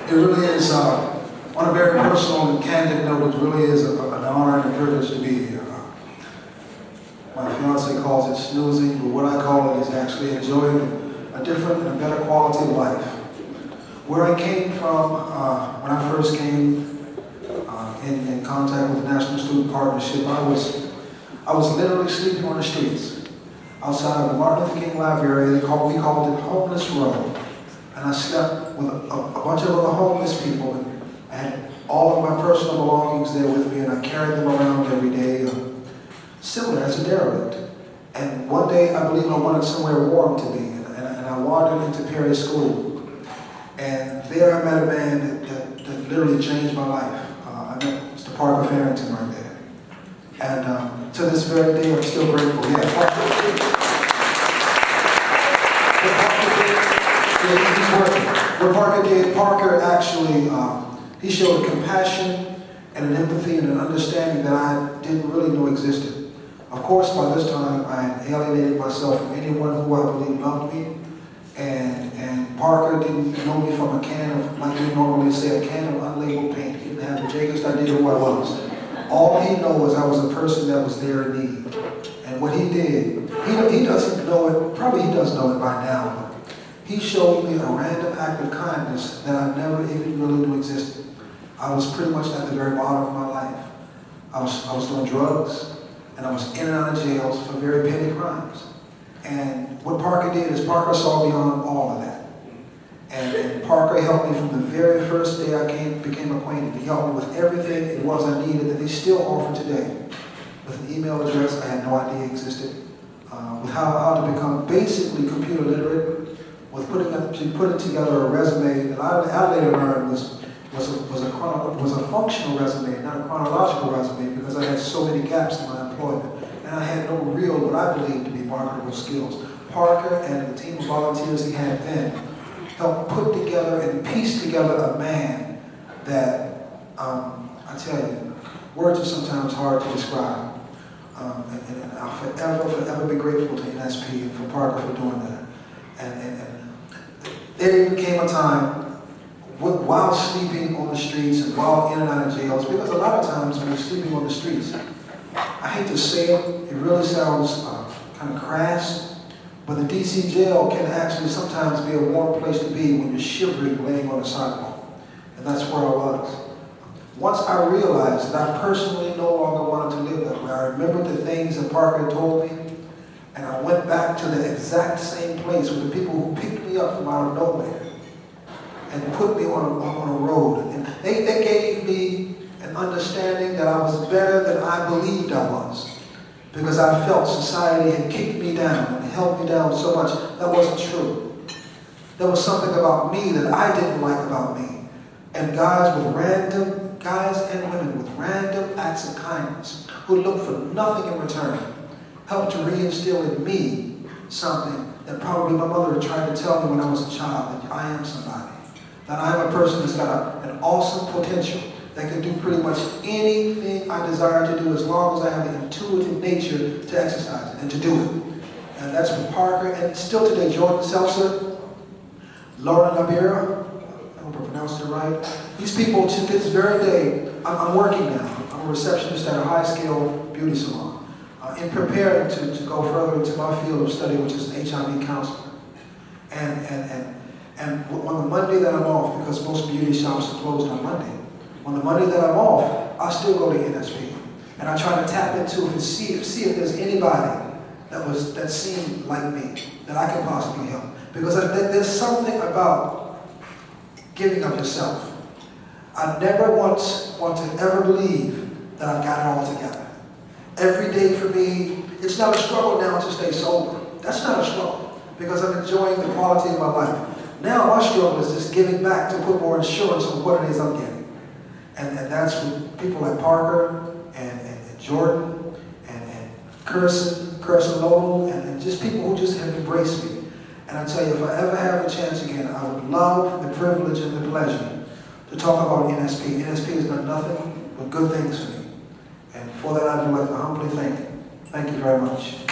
It really is, on a very personal and candid note, it really is an honor and a privilege to be here. My fiance calls it snoozing, but what I call it is actually enjoying a different and a better quality of life. Where I came from, when I first came in contact with the National Student Partnership, I was literally sleeping on the streets. Outside of the Martin Luther King Library, we called it Homeless Row. And I slept with a bunch of other homeless people. And I had all of my personal belongings there with me, and I carried them around every day, similar as a derelict. And one day, I believe I wanted somewhere warm to be, and I wandered into Perry School. And there I met a man that literally changed my life. I met Mr. Parker Farrington right there. And to this very day, I'm still grateful. He's working. What Parker did, Parker actually, he showed a compassion and an empathy and an understanding that I didn't really know existed. Of course, by this time, I had alienated myself from anyone who I believe loved me. And Parker didn't know me from a can of, like we normally say, a can of unlabeled paint. He didn't have the vaguest idea who I was. All he knew was I was a person that was there in need. And what he did, he doesn't know it, probably he does know it by now, but he showed me a random act of kindness that I never even really knew existed. I was pretty much at the very bottom of my life. I was doing drugs, and I was in and out of jails for very petty crimes. And what Parker did is Parker saw beyond all of that. And Parker helped me from the very first day I became acquainted. He helped me with everything it was I needed that they still offer today. With an email address I had no idea existed. With how to become basically computer literate. With putting together a resume that I later learned was a functional resume, not a chronological resume, because I had so many gaps in my employment. And I had no real, what I believe to be marketable skills. Parker and the team of volunteers he had then helped put together and piece together a man that, I tell you, words are sometimes hard to describe. And I'll forever be grateful to NSP and for Parker for doing that. And there even came a time while sleeping on the streets and while in and out of jails, because a lot of times when you're sleeping on the streets, I hate to say it, it really sounds kind of crass, but the DC jail can actually sometimes be a warm place to be when you're shivering laying on the sidewalk. And that's where I was. Once I realized that I personally no longer wanted to live that way, I remembered the things that Parker had told me, and I went back to the exact same place with the people who picked me up from out of nowhere and put me on a road. And they gave me an understanding that I was better than I believed I was, because I felt society had kicked me down and held me down so much. That wasn't true. There was something about me that I didn't like about me. And guys and women with random acts of kindness who looked for nothing in return helped to reinstill in me something that probably my mother had tried to tell me when I was a child, that I am somebody, that I am a person that's got an awesome potential, that can do pretty much anything I desire to do as long as I have the intuitive nature to exercise it and to do it. And that's what Parker, and still today, Jordan Seltzer, Lauren Labera, I hope I pronounced it right. These people, to this very day, I'm working now. I'm a receptionist at a high-scale beauty salon. In preparing to go further into my field of study, which is an HIV counselor. And on the Monday that I'm off, because most beauty shops are closed on Monday, on the Monday that I'm off, I still go to NSP. And I try to tap into it and see if there's anybody that seemed like me, that I can possibly help. Because there's something about giving of yourself. I never once want to ever believe that I've got it all together. Every day for me, it's not a struggle now to stay sober. That's not a struggle, because I'm enjoying the quality of my life. Now my struggle is just giving back to put more insurance on what it is I'm getting. And that's with people like Parker and Jordan and Kirsten Lowell and just people who just have embraced me. And I tell you, if I ever have a chance again, I would love the privilege and the pleasure to talk about NSP. NSP has done nothing but good things for me. And for that, I would like to humbly thank you. Thank you very much.